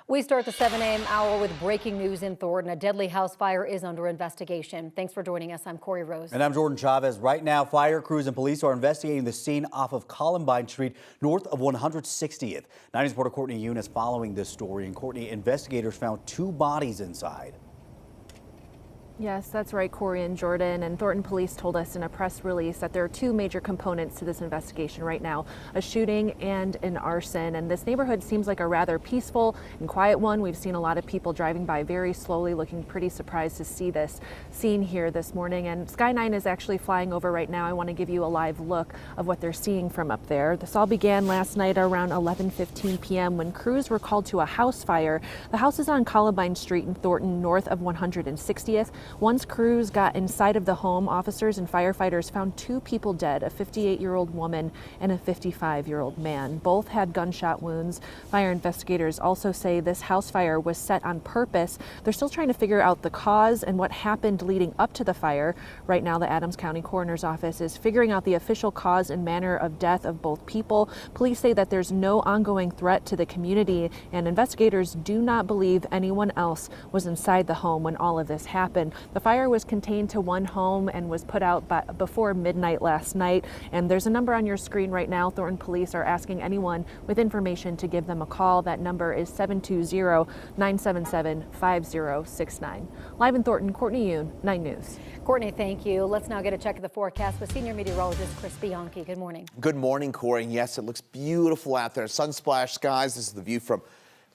We start the 7 a.m. hour with breaking news in Thornton. A deadly house fire is under investigation. Thanks for joining us. I'm Corey Rose. And I'm Jordan Chavez. Right now, fire crews and police are investigating the scene off of Columbine Street, north of 160th. 9 News reporter Courtney Yoon is following this story. And Courtney, investigators found 2 bodies inside. Yes, that's right, Corey and Jordan. And Thornton police told us in a press release that there are 2 major components to this investigation right now, a shooting and an arson. And this neighborhood seems like a rather peaceful and quiet one. We've seen a lot of people driving by very slowly, looking pretty surprised to see this scene here this morning. And Sky 9 is actually flying over right now. I want to give you a live look of what they're seeing from up there. This all began last night around 11:15 p.m. when crews were called to a house fire. The house is on Columbine Street in Thornton, north of 160th. Once crews got inside of the home, officers and firefighters found 2 people dead, a 58-year-old woman and a 55-year-old man. Both had gunshot wounds. Fire investigators also say this house fire was set on purpose. They're still trying to figure out the cause and what happened leading up to the fire. Right now, the Adams County Coroner's Office is figuring out the official cause and manner of death of both people. Police say that there's no ongoing threat to the community, and investigators do not believe anyone else was inside the home when all of this happened. The fire was contained to one home and was put out before midnight last night. And there's a number on your screen right now. Thornton police are asking anyone with information to give them a call. That number is 720-977-5069. Live in Thornton, Courtney Yoon, 9 News. Courtney, thank you. Let's now get a check of the forecast with senior meteorologist Chris Bianchi. Good morning. Good morning, Corey. And yes, it looks beautiful out there. Sun-splashed skies. This is the view from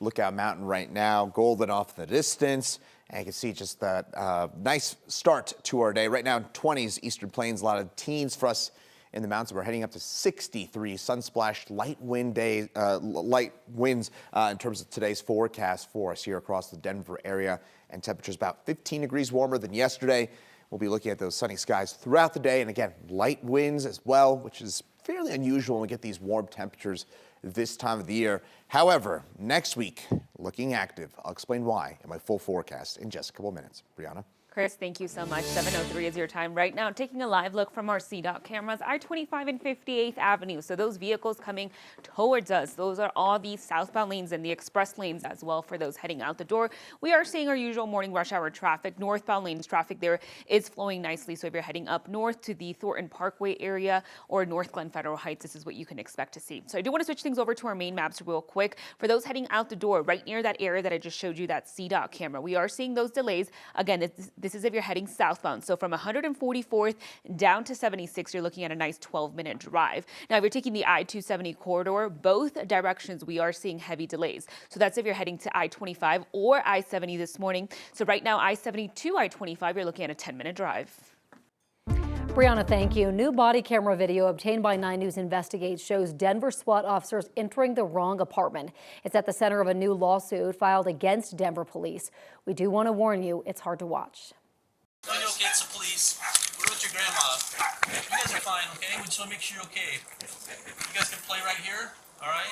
Lookout Mountain right now. Golden off in the distance. And you can see just that nice start to our day. Right now, 20s, Eastern Plains, a lot of teens for us in the mountains. We're heading up to 63 sun-splashed light wind days, light winds in terms of today's forecast for us here across the Denver area. And temperatures about 15 degrees warmer than yesterday. We'll be looking at those sunny skies throughout the day. And again, light winds as well, which is fairly unusual when we get these warm temperatures this time of the year. However, next week, looking active. I'll explain why in my full forecast in just a couple of minutes. Brianna? Chris, thank you so much. 7:03 is your time right now. Taking a live look from our CDOT cameras, I-25 and 58th Avenue. So those vehicles coming towards us, those are all the southbound lanes and the express lanes as well for those heading out the door. We are seeing our usual morning rush hour traffic. Northbound lanes traffic there is flowing nicely. So if you're heading up north to the Thornton Parkway area or North Glen Federal Heights, this is what you can expect to see. So I do want to switch things over to our main maps real quick. For those heading out the door, right near that area that I just showed you, that CDOT camera, we are seeing those delays. Again, this is if you're heading southbound. So from 144th down to 76, you're looking at a nice 12-minute drive. Now, if you're taking the I-270 corridor, both directions, we are seeing heavy delays. So that's if you're heading to I-25 or I-70 this morning. So right now, I-70 to I-25, you're looking at a 10-minute drive. Brianna, thank you. New body camera video obtained by 9 News Investigates shows Denver SWAT officers entering the wrong apartment. It's at the center of a new lawsuit filed against Denver police. We do want to warn you, it's hard to watch. Okay, it's the police. We're with your grandma. You guys are fine, okay? We just want to make sure you're okay. You guys can play right here, all right?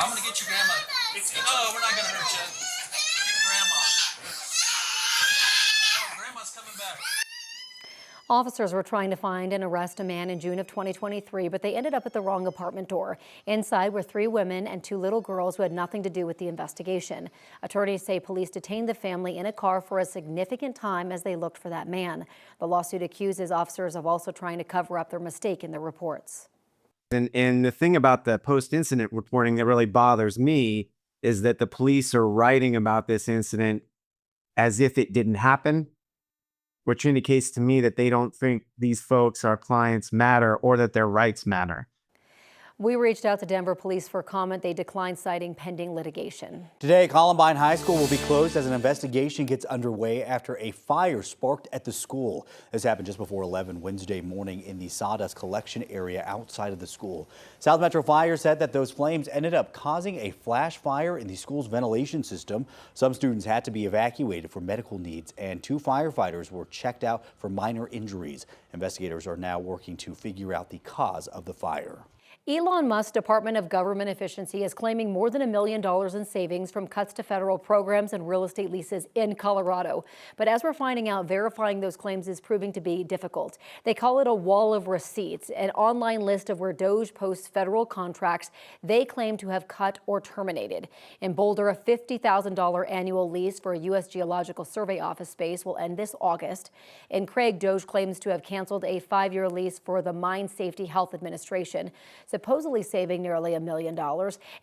I'm going to get your grandma. No, we're not going to hurt you. Get grandma. No, grandma's coming back. Officers were trying to find and arrest a man in June of 2023, but they ended up at the wrong apartment door. Inside were 3 women and 2 little girls who had nothing to do with the investigation. Attorneys say police detained the family in a car for a significant time as they looked for that man. The lawsuit accuses officers of also trying to cover up their mistake in the reports. And the thing about the post-incident reporting that really bothers me is that the police are writing about this incident as if it didn't happen, which indicates to me that they don't think these folks, our clients, matter or that their rights matter. We reached out to Denver police for comment. They declined citing pending litigation. Today, Columbine High School will be closed as an investigation gets underway after a fire sparked at the school. This happened just before 11 Wednesday morning in the sawdust collection area outside of the school. South Metro Fire said that those flames ended up causing a flash fire in the school's ventilation system. Some students had to be evacuated for medical needs, and 2 firefighters were checked out for minor injuries. Investigators are now working to figure out the cause of the fire. Elon Musk's Department of Government Efficiency is claiming more than $1 million in savings from cuts to federal programs and real estate leases in Colorado. But as we're finding out, verifying those claims is proving to be difficult. They call it a wall of receipts, an online list of where DOGE posts federal contracts they claim to have cut or terminated. In Boulder, a $50,000 annual lease for a U.S. Geological Survey office space will end this August. In Craig, DOGE claims to have canceled a 5-year lease for the Mine Safety Health Administration, supposedly saving nearly $1 million.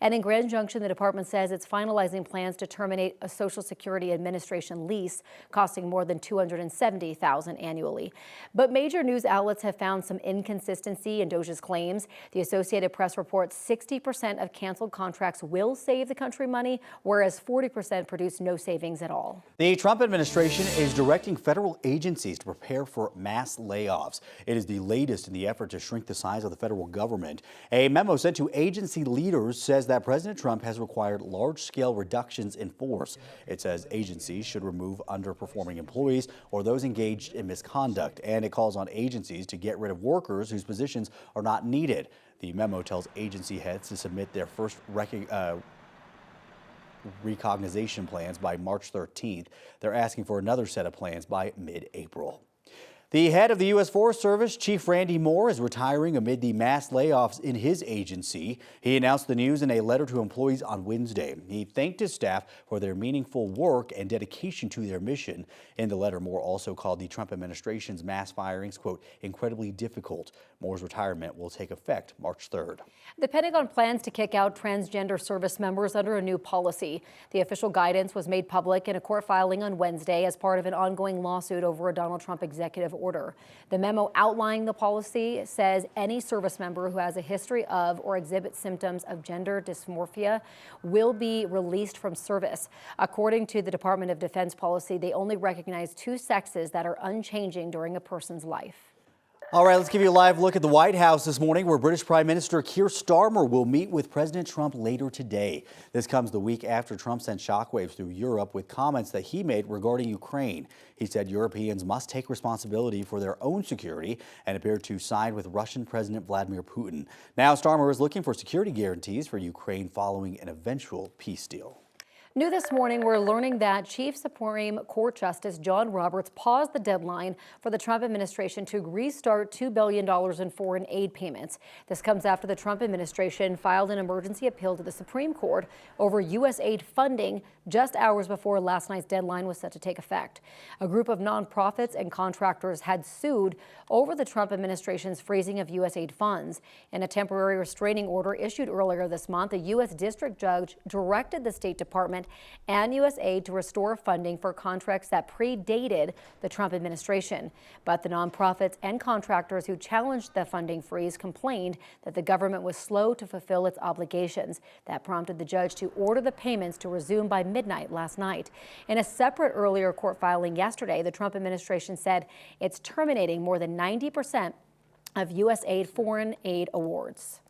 And in Grand Junction, the department says it's finalizing plans to terminate a Social Security Administration lease costing more than $270,000 annually. But major news outlets have found some inconsistency in DOGE's claims. The Associated Press reports 60% of canceled contracts will save the country money, whereas 40% produce no savings at all. The Trump administration is directing federal agencies to prepare for mass layoffs. It is the latest in the effort to shrink the size of the federal government. A memo sent to agency leaders says that President Trump has required large-scale reductions in force. It says agencies should remove underperforming employees or those engaged in misconduct, and it calls on agencies to get rid of workers whose positions are not needed. The memo tells agency heads to submit their first recognition plans by March 13th. They're asking for another set of plans by mid-April. The head of the U.S. Forest Service, Chief Randy Moore, is retiring amid the mass layoffs in his agency. He announced the news in a letter to employees on Wednesday. He thanked his staff for their meaningful work and dedication to their mission. In the letter, Moore also called the Trump administration's mass firings, quote, incredibly difficult. Moore's retirement will take effect March 3rd. The Pentagon plans to kick out transgender service members under a new policy. The official guidance was made public in a court filing on Wednesday as part of an ongoing lawsuit over a Donald Trump executive order. The memo outlining the policy says any service member who has a history of or exhibits symptoms of gender dysmorphia will be released from service. According to the Department of Defense policy, they only recognize 2 sexes that are unchanging during a person's life. All right, let's give you a live look at the White House this morning, where British Prime Minister Keir Starmer will meet with President Trump later today. This comes the week after Trump sent shockwaves through Europe with comments that he made regarding Ukraine. He said Europeans must take responsibility for their own security and appeared to side with Russian President Vladimir Putin. Now Starmer is looking for security guarantees for Ukraine following an eventual peace deal. New this morning, we're learning that Chief Supreme Court Justice John Roberts paused the deadline for the Trump administration to restart $2 billion in foreign aid payments. This comes after the Trump administration filed an emergency appeal to the Supreme Court over U.S. aid funding just hours before last night's deadline was set to take effect. A group of nonprofits and contractors had sued over the Trump administration's freezing of U.S. aid funds. In a temporary restraining order issued earlier this month, a U.S. district judge directed the State Department and USAID to restore funding for contracts that predated the Trump administration. But the nonprofits and contractors who challenged the funding freeze complained that the government was slow to fulfill its obligations. That prompted the judge to order the payments to resume by midnight last night. In a separate earlier court filing yesterday, the Trump administration said it's terminating more than 90% of USAID foreign aid awards.